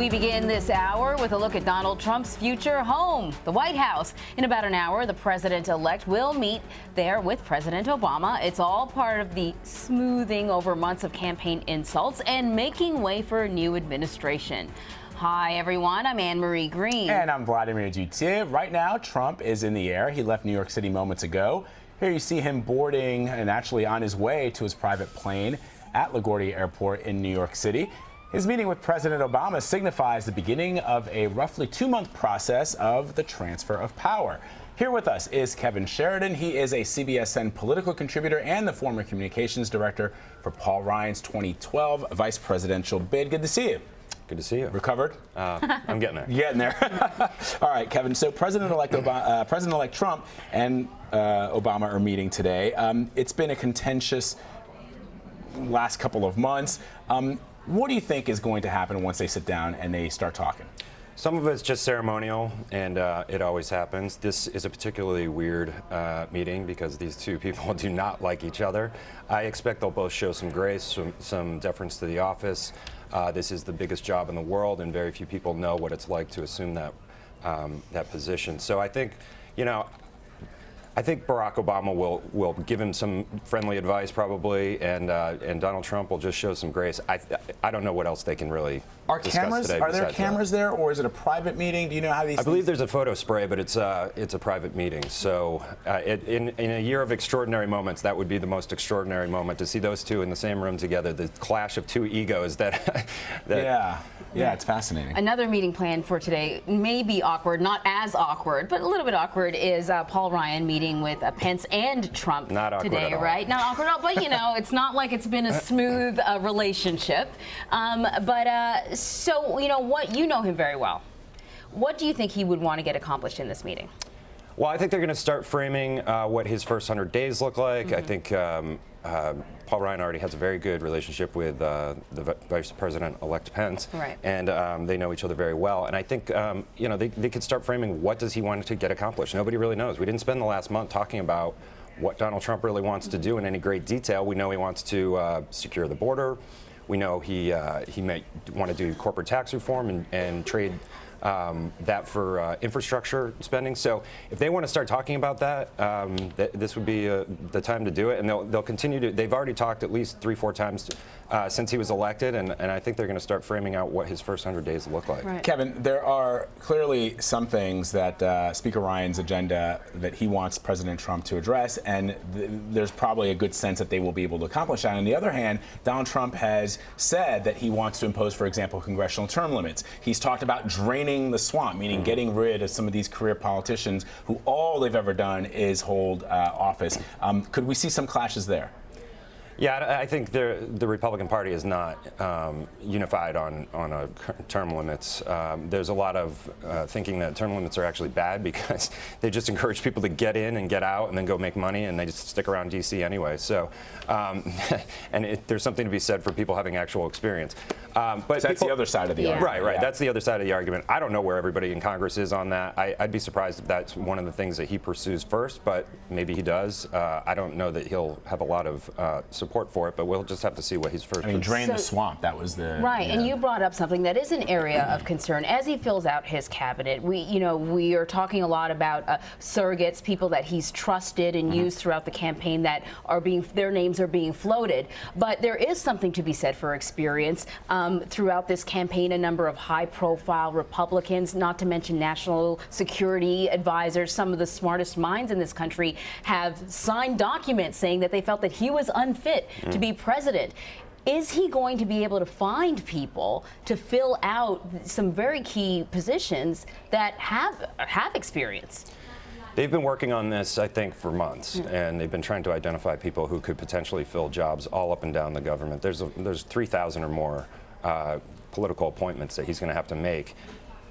We begin this hour with a look at Donald Trump's future home, the White House. In about an hour, the president-elect will meet there with President Obama. It's all part of the smoothing over months of campaign insults and making way for a new administration. Hi, everyone. I'm Anne-Marie Green. And I'm Vladimir Duthier. Right now, Trump is in the air. He left New York City moments ago. Here you see him boarding and actually on his way to his private plane at LaGuardia Airport in New York City. His meeting with President Obama signifies the beginning of a roughly 2-month process of the transfer of power. Here with us is Kevin Sheridan. He is a CBSN political contributor and the former communications director for Paul Ryan's 2012 vice presidential bid. Good to see you. Good to see you. Recovered? I'm getting there. Getting there. All right, Kevin. So President-elect Trump and Obama are meeting today. It's been a contentious last couple of months. What do you think is going to happen once they sit down and they start talking? Some of it's just ceremonial, and it always happens. This is a particularly weird meeting because these two people do not like each other. I expect they'll both show some grace, some deference to the office. This is the biggest job in the world, and very few people know what it's like to assume that position. So I think, I think Barack Obama will give him some friendly advice probably, and Donald Trump will just show some grace. I don't know what else they can really discuss today. Are there cameras there, or is it a private meeting? Do you know how these? I believe there's a photo spray, but it's a private meeting. So in a year of extraordinary moments, that would be the most extraordinary moment to see those two in the same room together. The clash of two egos. Yeah, it's fascinating. Another meeting planned for today may be awkward, not as awkward, but a little bit awkward, is Paul Ryan meeting with Pence and Trump today, right? Not awkward at all, but it's not like it's been a smooth relationship. So what, you know him very well. What do you think he would want to get accomplished in this meeting? Well, I think they're going to start framing what his first 100 days look like. I think Paul Ryan already has a very good relationship with the Vice President-elect Pence, right. And they know each other very well. And I think they could start framing what does he want to get accomplished. Nobody really knows. We didn't spend the last month talking about what Donald Trump really wants to do in any great detail. We know he wants to secure the border. We know he may want to do corporate tax reform and trade that for infrastructure spending. So if they want to start talking about that, this would be the time to do it. And they'll continue to. They've already talked at least 3-4 times since he was elected, and I think they're going to start framing out what his first 100 days look like. Right. Kevin, there are clearly some things that Speaker Ryan's agenda that he wants President Trump to address, and there's probably a good sense that they will be able to accomplish that. On the other hand, Donald Trump has said that he wants to impose, for example, congressional term limits. He's talked about draining the swamp, meaning getting rid of some of these career politicians who all they've ever done is hold office. Could we see some clashes there? Yeah, I think the Republican Party is not unified on term limits. There's a lot of thinking that term limits are actually bad because they just encourage people to get in and get out and then go make money, and they just stick around D.C. anyway. So, there's something to be said for people having actual experience. But that's the other side of the argument. Right. Yeah. That's the other side of the argument. I don't know where everybody in Congress is on that. I'd be surprised if that's one of the things that he pursues first, but maybe he does. I don't know that he'll have a lot of support for it, but we'll just have to see what he's first. Drain the swamp. That was the right. And you brought up something that is an area of concern as he fills out his cabinet. We are talking a lot about surrogates, people that he's trusted and used throughout the campaign that are their names are being floated. But there is something to be said for experience. Throughout this campaign, a number of high-profile Republicans, not to mention national security advisors, some of the smartest minds in this country, have signed documents saying that they felt that he was unfit to be president. Is he going to be able to find people to fill out some very key positions that have experience? They've been working on this, I think, for months, and they've been trying to identify people who could potentially fill jobs all up and down the government. There's 3,000 or more political appointments that he's going to have to make,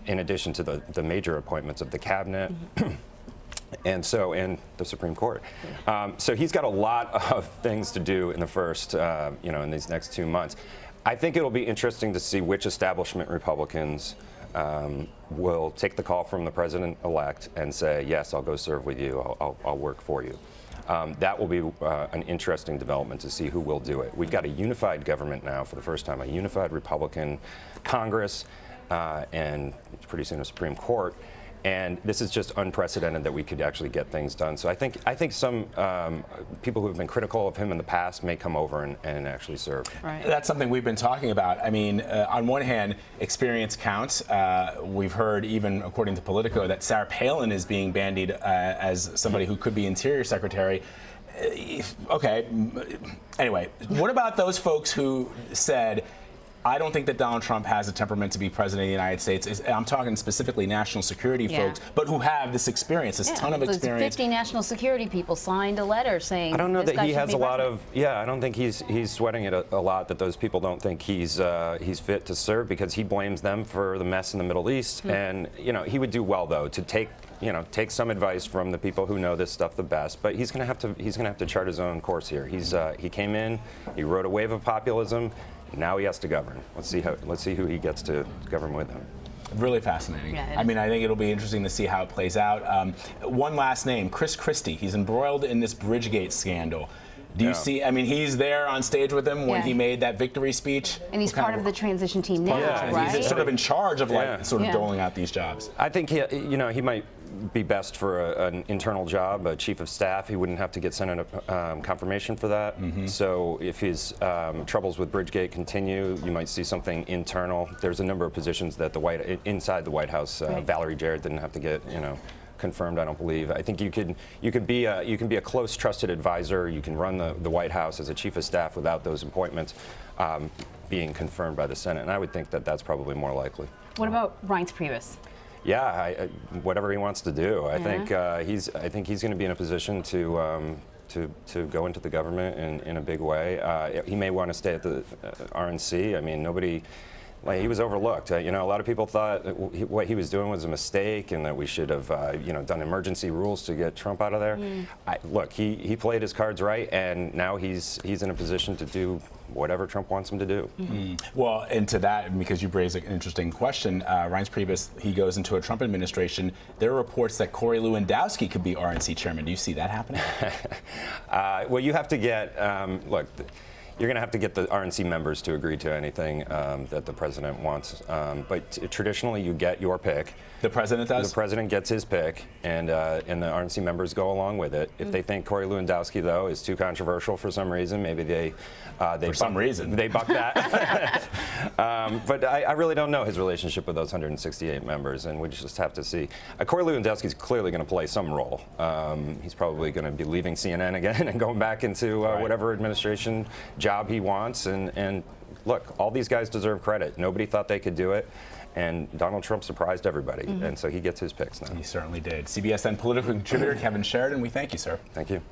in addition to the major appointments of the cabinet. And the Supreme Court. So he's got a lot of things to do in the first, in these next 2 months. I think it'll be interesting to see which establishment Republicans will take the call from the president-elect and say, yes, I'll go serve with you, I'll work for you. That will be an interesting development to see who will do it. We've got a unified government now for the first time, a unified Republican Congress. and pretty soon a Supreme Court. And this is just unprecedented that we could actually get things done. So I think some people who have been critical of him in the past may come over and actually serve. Right. That's something we've been talking about. I mean, on one hand, experience counts. We've heard, even according to Politico, that Sarah Palin is being bandied as somebody who could be Interior Secretary. Okay. Anyway, what about those folks who said, I don't think that Donald Trump has a temperament to be president of the United States. I'm talking specifically national security folks, but who have this experience, this ton of experience. 50 national security people signed a letter saying. I don't know that he has a lot of. Yeah, I don't think he's sweating it a lot that those people don't think he's fit to serve, because he blames them for the mess in the Middle East. And he would do well though to take some advice from the people who know this stuff the best. But he's going to have to chart his own course here. He came in, he rode a wave of populism. Now he has to govern. Let's see who he gets to govern with him. Really fascinating. Yeah, I mean, I think it'll be interesting to see how it plays out. One last name, Christie. He's embroiled in this Bridgegate scandal. Do you see? I mean, he's there on stage with him when he made that victory speech. And he's part of the transition team now, right? He's sort of in charge of sort of doling out these jobs. I think he might be best for an internal job, a chief of staff. He wouldn't have to get Senate confirmation for that. So if his troubles with Bridgegate continue, you might see something internal. There's a number of positions that inside the White House, Valerie Jarrett didn't have to get confirmed, I don't believe. I think you can be a close, trusted advisor. You can run the White House as a chief of staff without those appointments being confirmed by the Senate, and I would think that that's probably more likely. What about Reince Priebus? Yeah, whatever he wants to do. I think he's going to be in a position to go into the government in a big way. He may want to stay at the RNC. I mean, he was overlooked. A lot of people thought that what he was doing was a mistake, and that we should have, done emergency rules to get Trump out of there. Look, he played his cards right, and now he's in a position to do whatever Trump wants him to do. Well, and to that, because you raised an interesting question, Reince Priebus, he goes into a Trump administration. There are reports that Corey Lewandowski could be RNC chairman. Do you see that happening? Well, you have to get, look, you're going to have to get the RNC members to agree to anything that the president wants. But traditionally, you get your pick. The president does? The president gets his pick, and the RNC members go along with it. If they think Corey Lewandowski, though, is too controversial for some reason, maybe they buck that. But I really don't know his relationship with those 168 members, and we just have to see. Corey Lewandowski is clearly going to play some role. He's probably going to be leaving CNN again and going back into whatever administration job he wants. And look, all these guys deserve credit. Nobody thought they could do it. And Donald Trump surprised everybody, and so he gets his picks now. He certainly did. CBSN political contributor Kevin Sheridan, we thank you, sir. Thank you.